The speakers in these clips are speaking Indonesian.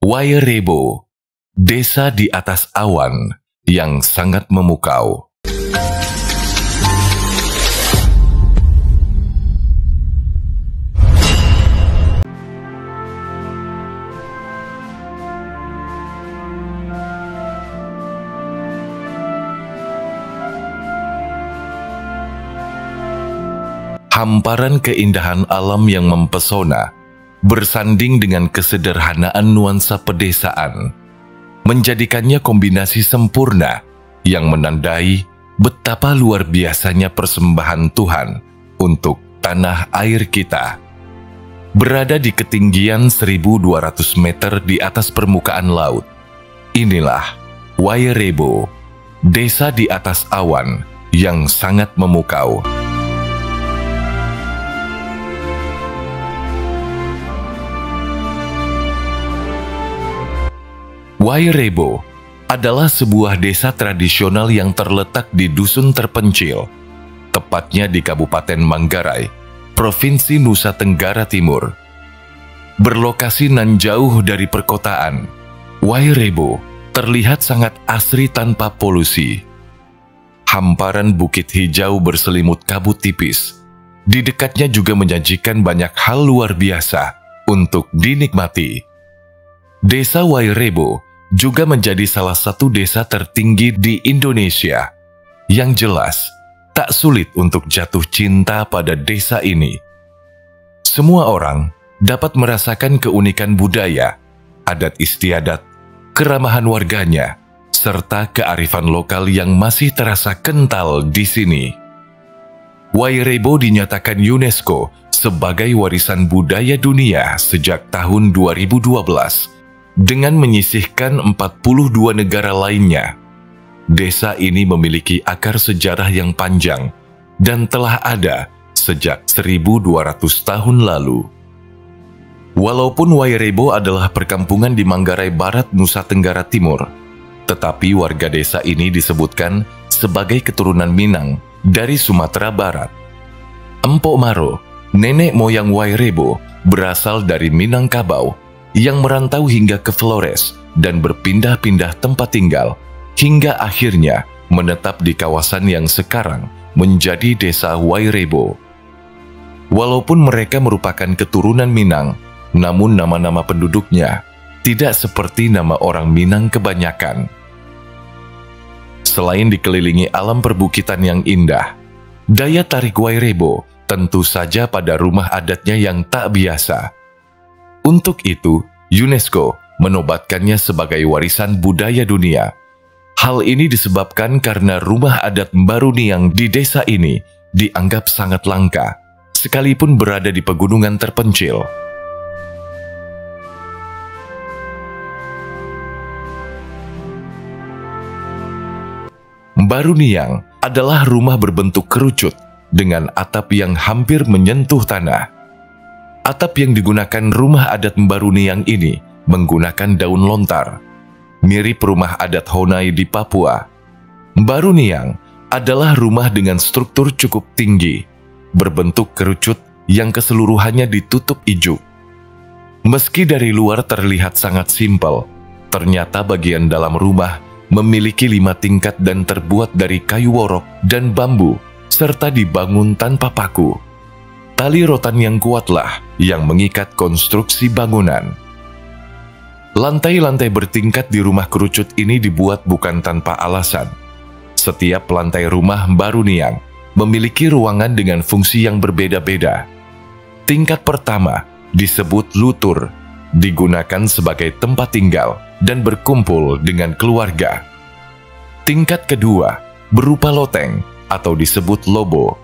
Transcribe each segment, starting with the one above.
Wairebo, desa di atas awan yang sangat memukau. Hamparan keindahan alam yang mempesona bersanding dengan kesederhanaan nuansa pedesaan, menjadikannya kombinasi sempurna yang menandai betapa luar biasanya persembahan Tuhan untuk tanah air kita. Berada di ketinggian 1.200 meter di atas permukaan laut, inilah Wairebo, desa di atas awan yang sangat memukau. Wairebo adalah sebuah desa tradisional yang terletak di dusun terpencil, tepatnya di Kabupaten Manggarai, Provinsi Nusa Tenggara Timur. Berlokasi nan jauh dari perkotaan, Wairebo terlihat sangat asri tanpa polusi. Hamparan bukit hijau berselimut kabut tipis, di dekatnya juga menyajikan banyak hal luar biasa untuk dinikmati. Desa Wairebo juga menjadi salah satu desa tertinggi di Indonesia. Yang jelas, tak sulit untuk jatuh cinta pada desa ini. Semua orang dapat merasakan keunikan budaya, adat istiadat, keramahan warganya, serta kearifan lokal yang masih terasa kental di sini. Wairebo dinyatakan UNESCO sebagai warisan budaya dunia sejak tahun 2012. Dengan menyisihkan 42 negara lainnya. Desa ini memiliki akar sejarah yang panjang dan telah ada sejak 1.200 tahun lalu. Walaupun Wairebo adalah perkampungan di Manggarai Barat, Nusa Tenggara Timur, tetapi warga desa ini disebutkan sebagai keturunan Minang dari Sumatera Barat. Empok Maro, nenek moyang Wairebo, berasal dari Minangkabau, yang merantau hingga ke Flores dan berpindah-pindah tempat tinggal, hingga akhirnya menetap di kawasan yang sekarang menjadi desa Wairebo. Walaupun mereka merupakan keturunan Minang, namun nama-nama penduduknya tidak seperti nama orang Minang kebanyakan. Selain dikelilingi alam perbukitan yang indah, daya tarik Wairebo tentu saja pada rumah adatnya yang tak biasa. Untuk itu, UNESCO menobatkannya sebagai warisan budaya dunia. Hal ini disebabkan karena rumah adat Mbaruniang di desa ini dianggap sangat langka, sekalipun berada di pegunungan terpencil. Mbaruniang adalah rumah berbentuk kerucut dengan atap yang hampir menyentuh tanah. Atap yang digunakan rumah adat Mbaruniang ini menggunakan daun lontar, mirip rumah adat Honai di Papua. Mbaruniang adalah rumah dengan struktur cukup tinggi, berbentuk kerucut yang keseluruhannya ditutup ijuk. Meski dari luar terlihat sangat simpel, ternyata bagian dalam rumah memiliki 5 tingkat dan terbuat dari kayu worok dan bambu, serta dibangun tanpa paku. Tali rotan yang kuatlah yang mengikat konstruksi bangunan. Lantai-lantai bertingkat di rumah kerucut ini dibuat bukan tanpa alasan. Setiap lantai rumah Mbaruniang memiliki ruangan dengan fungsi yang berbeda-beda. Tingkat pertama disebut lutur, digunakan sebagai tempat tinggal dan berkumpul dengan keluarga. Tingkat kedua berupa loteng atau disebut lobo,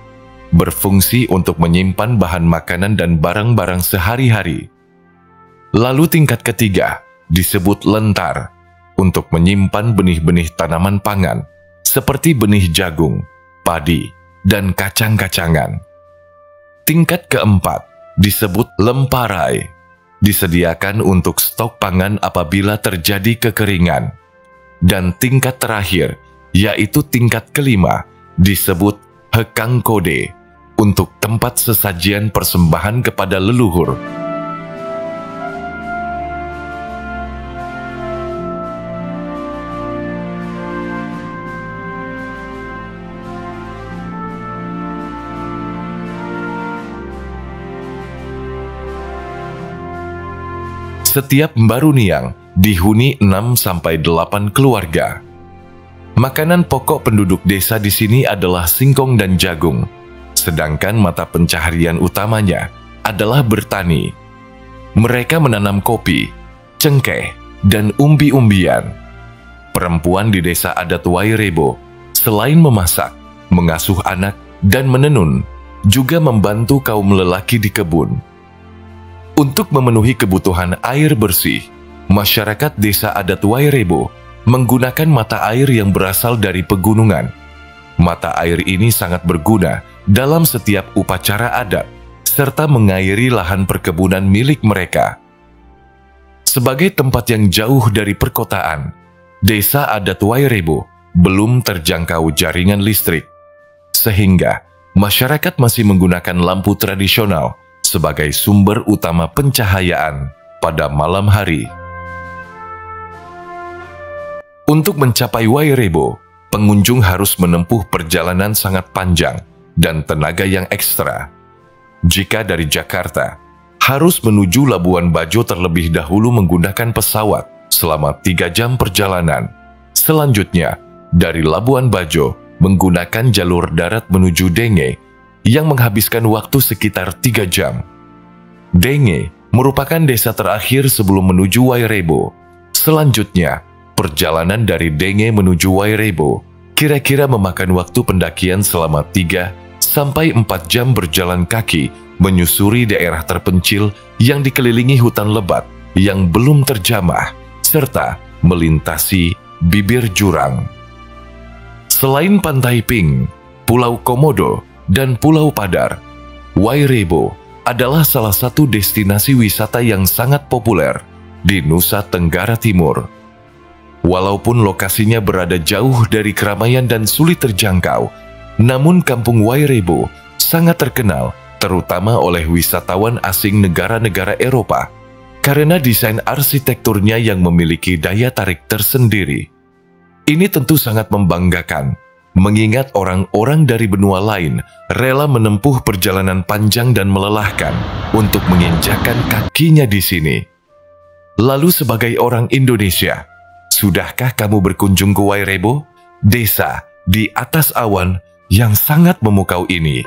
berfungsi untuk menyimpan bahan makanan dan barang-barang sehari-hari. Lalu tingkat ketiga disebut lentar, untuk menyimpan benih-benih tanaman pangan, seperti benih jagung, padi, dan kacang-kacangan. Tingkat keempat disebut lemparai, disediakan untuk stok pangan apabila terjadi kekeringan. Dan tingkat terakhir, yaitu tingkat kelima, disebut hekang kode, untuk tempat sesajian persembahan kepada leluhur. Setiap Mbaruniang dihuni 6-8 keluarga. Makanan pokok penduduk desa di sini adalah singkong dan jagung, sedangkan mata pencaharian utamanya adalah bertani. Mereka menanam kopi, cengkeh, dan umbi-umbian. Perempuan di desa adat Wairebo, selain memasak, mengasuh anak, dan menenun, juga membantu kaum lelaki di kebun. Untuk memenuhi kebutuhan air bersih, masyarakat desa adat Wairebo menggunakan mata air yang berasal dari pegunungan. Mata air ini sangat berguna dalam setiap upacara adat, serta mengairi lahan perkebunan milik mereka. Sebagai tempat yang jauh dari perkotaan, desa adat Wairebo belum terjangkau jaringan listrik, sehingga masyarakat masih menggunakan lampu tradisional sebagai sumber utama pencahayaan pada malam hari. Untuk mencapai Wairebo, pengunjung harus menempuh perjalanan sangat panjang dan tenaga yang ekstra. Jika dari Jakarta, harus menuju Labuan Bajo terlebih dahulu menggunakan pesawat selama 3 jam perjalanan. Selanjutnya, dari Labuan Bajo menggunakan jalur darat menuju Denge yang menghabiskan waktu sekitar 3 jam. Denge merupakan desa terakhir sebelum menuju Wairebo. Selanjutnya, perjalanan dari Denge menuju Wairebo kira-kira memakan waktu pendakian selama 3-4 jam berjalan kaki menyusuri daerah terpencil yang dikelilingi hutan lebat yang belum terjamah, serta melintasi bibir jurang. Selain Pantai Pink, Pulau Komodo, dan Pulau Padar, Wairebo adalah salah satu destinasi wisata yang sangat populer di Nusa Tenggara Timur. Walaupun lokasinya berada jauh dari keramaian dan sulit terjangkau, namun Kampung Wairebo sangat terkenal terutama oleh wisatawan asing negara-negara Eropa karena desain arsitekturnya yang memiliki daya tarik tersendiri. Ini tentu sangat membanggakan, mengingat orang-orang dari benua lain rela menempuh perjalanan panjang dan melelahkan untuk menginjakkan kakinya di sini. Lalu sebagai orang Indonesia, sudahkah kamu berkunjung ke Wairebo, desa di atas awan yang sangat memukau ini?